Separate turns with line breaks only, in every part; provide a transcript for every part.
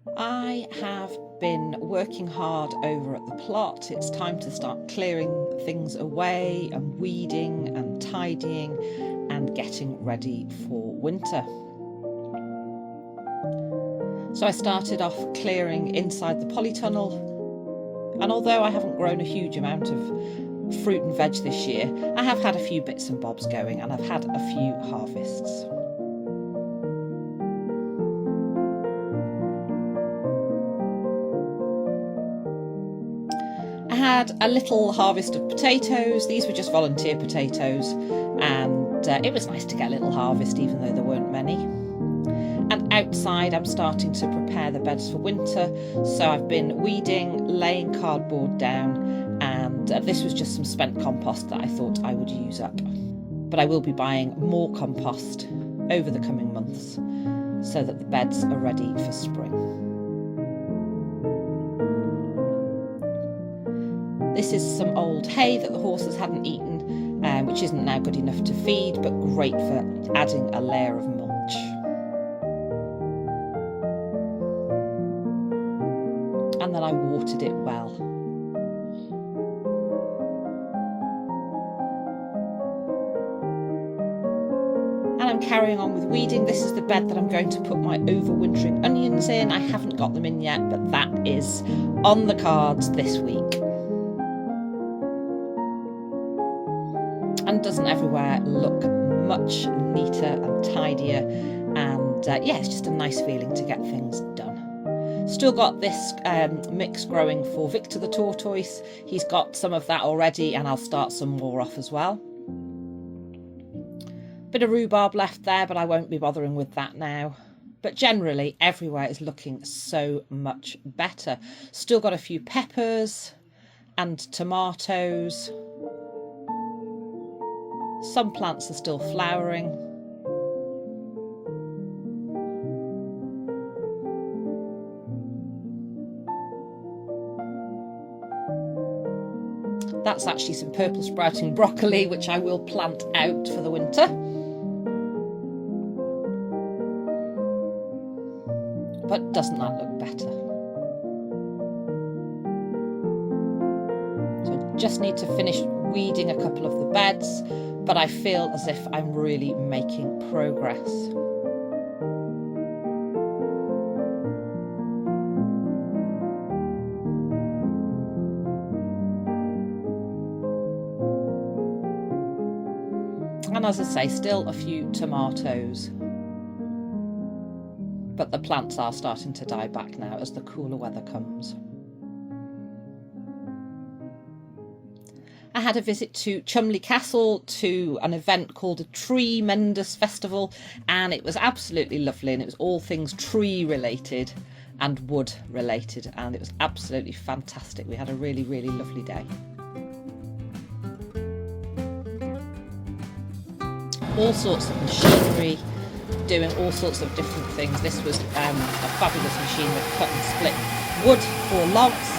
I have been working hard over at the plot. It's time to start clearing things away and weeding and tidying and getting ready for winter. So I started off clearing inside the polytunnel, and although I haven't grown a huge amount of fruit and veg this year, I have had a few bits and bobs going and I've had a few harvests. I had a little harvest of potatoes. These were just volunteer potatoes, and it was nice to get a little harvest even though there weren't many. And outside I'm starting to prepare the beds for winter, so I've been weeding, laying cardboard down, and this was just some spent compost that I thought I would use up. But I will be buying more compost over the coming months so that the beds are ready for spring. This is some old hay that the horses hadn't eaten, which isn't now good enough to feed, but great for adding a layer of mulch. And then I watered it well. And I'm carrying on with weeding. This is the bed that I'm going to put my overwintering onions in. I haven't got them in yet, but that is on the cards this week. And doesn't everywhere look much neater and tidier, and yeah, it's just a nice feeling to get things done. Still got this mix growing for Victor the tortoise. He's got some of that already, and I'll start some more off as well. Bit of rhubarb left there, but I won't be bothering with that now. But generally everywhere is looking so much better. Still got a few peppers and tomatoes. Some plants are still flowering. That's actually some purple sprouting broccoli, which I will plant out for the winter. But doesn't that look better? So I just need to finish weeding a couple of the beds, but I feel as if I'm really making progress. And as I say, still a few tomatoes. But the plants are starting to die back now as the cooler weather comes. I had a visit to Cholmondeley Castle to an event called a Tree Menders Festival, and it was absolutely lovely, and it was all things tree related and wood related, and it was absolutely fantastic. We had a really, really lovely day. All sorts of machinery doing all sorts of different things. This was a fabulous machine that cut and split wood for logs,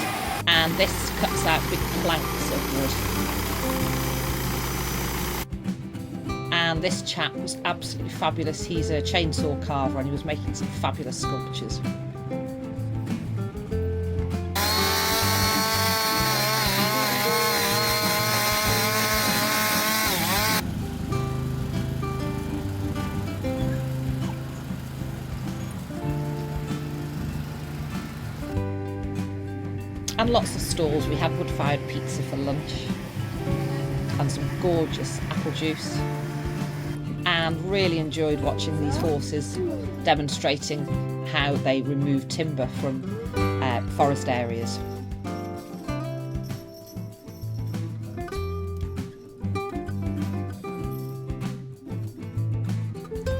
and this cuts out big planks of wood. And this chap was absolutely fabulous. He's a chainsaw carver, and he was making some fabulous sculptures. And lots of stalls. We had wood-fired pizza for lunch and some gorgeous apple juice, and really enjoyed watching these horses demonstrating how they remove timber from forest areas.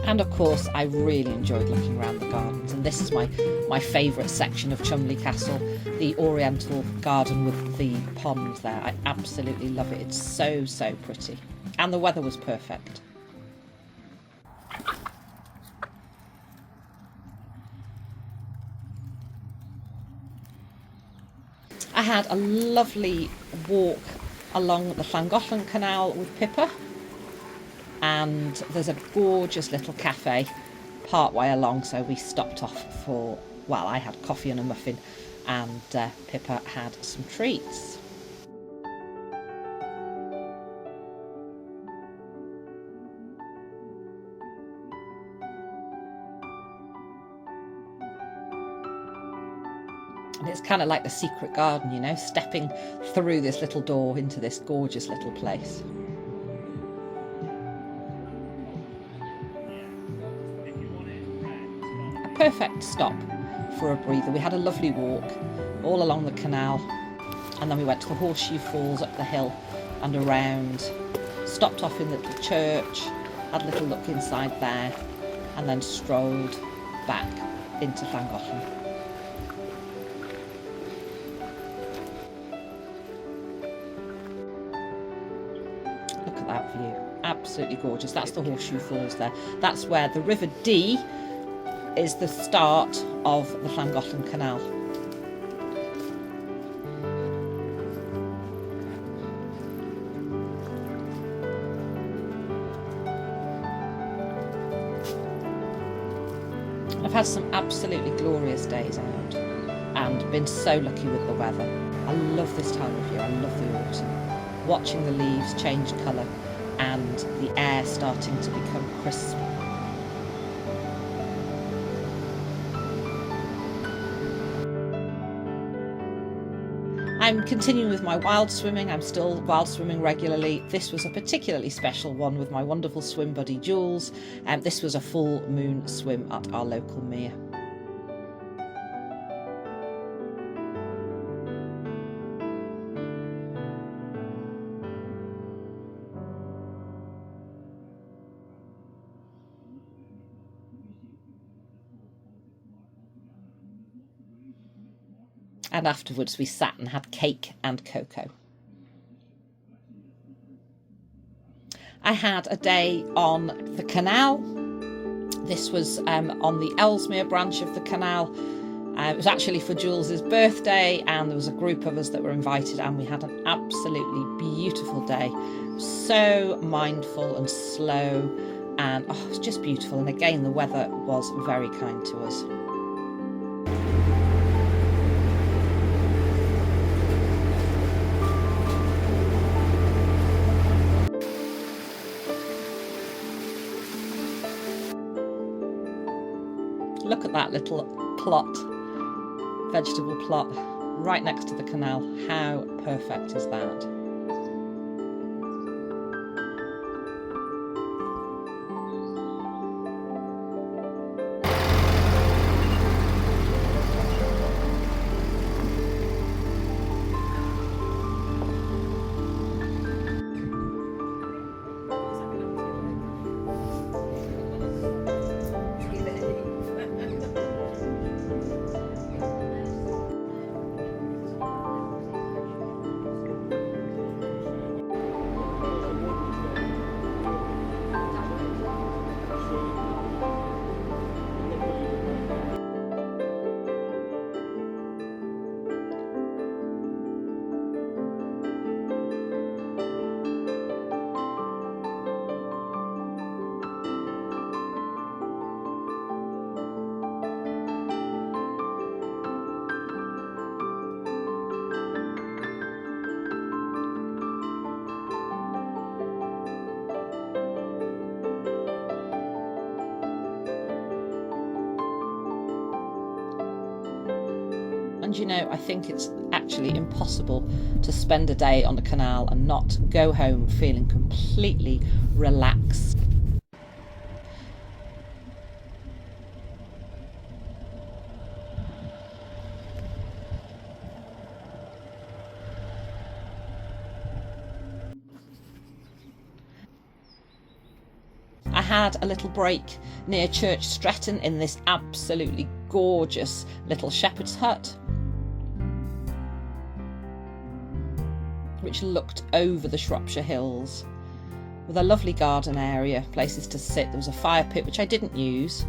And of course I really enjoyed looking around the gardens, and this is my favourite section of Cholmondeley Castle, the Oriental garden with the pond there. I absolutely love it. It's so, so pretty. And the weather was perfect. I had a lovely walk along the Llangollen Canal with Pippa, and there's a gorgeous little cafe part way along, so we stopped off for well, I had coffee and a muffin, and Pippa had some treats. And it's kind of like the secret garden, you know, stepping through this little door into this gorgeous little place. A perfect stop for a breather. We had a lovely walk all along the canal, and then we went to the Horseshoe Falls up the hill and around, stopped off in the church, had a little look inside there, and then strolled back into Llangollen. Look at that view, absolutely gorgeous. That's the Horseshoe Falls there. That's where the River Dee is the start of the Llangollen Canal. I've had some absolutely glorious days out and been so lucky with the weather. I love this time of year, I love the autumn. Watching the leaves change colour and the air starting to become crisp. I'm continuing with my wild swimming. I'm still wild swimming regularly. This was a particularly special one with my wonderful swim buddy Jules. This was a full moon swim at our local mere. And afterwards we sat and had cake and cocoa. I had a day on the canal. This was on the Ellesmere branch of the canal. It was actually for Jules's birthday, and there was a group of us that were invited, and we had an absolutely beautiful day. So mindful and slow, and it was just beautiful. And again, the weather was very kind to us. Look at that little plot, vegetable plot, right next to the canal. How perfect is that? And you know, I think it's actually impossible to spend a day on the canal and not go home feeling completely relaxed. I had a little break near Church Stretton in this absolutely gorgeous little shepherd's hut, which looked over the Shropshire hills, with a lovely garden area, places to sit. There was a fire pit, which I didn't use,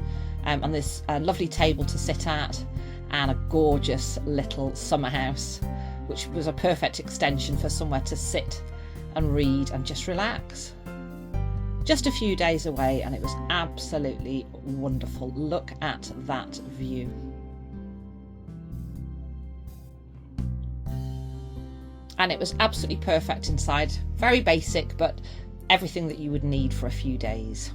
and this lovely table to sit at, and a gorgeous little summer house, which was a perfect extension for somewhere to sit and read and just relax. Just a few days away, and it was absolutely wonderful. Look at that view. And it was absolutely perfect inside. Very basic, but everything that you would need for a few days.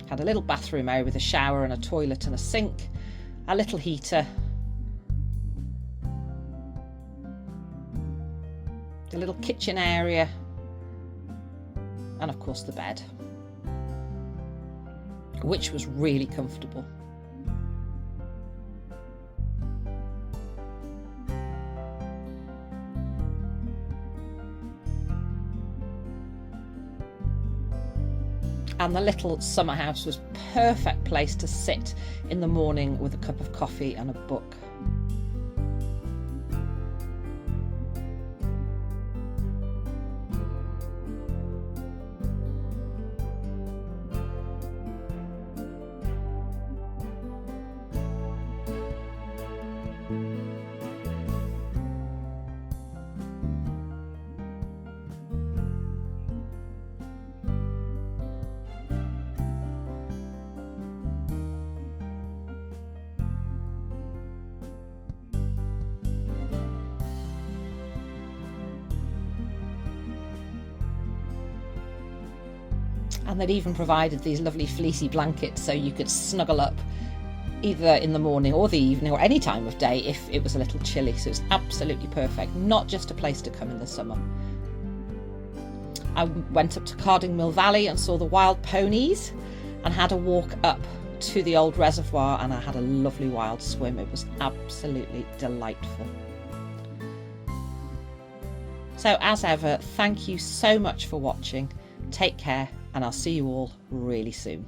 Had a little bathroom area with a shower and a toilet and a sink, a little heater, a little kitchen area, and of course the bed, which was really comfortable. And the little summer house was perfect place to sit in the morning with a cup of coffee and a book. And they'd even provided these lovely fleecy blankets so you could snuggle up either in the morning or the evening or any time of day if it was a little chilly. So it's absolutely perfect, not just a place to come in the summer. I went up to Cardingmill Valley and saw the wild ponies and had a walk up to the old reservoir, and I had a lovely wild swim. It was absolutely delightful. So as ever, thank you so much for watching. Take care, and I'll see you all really soon.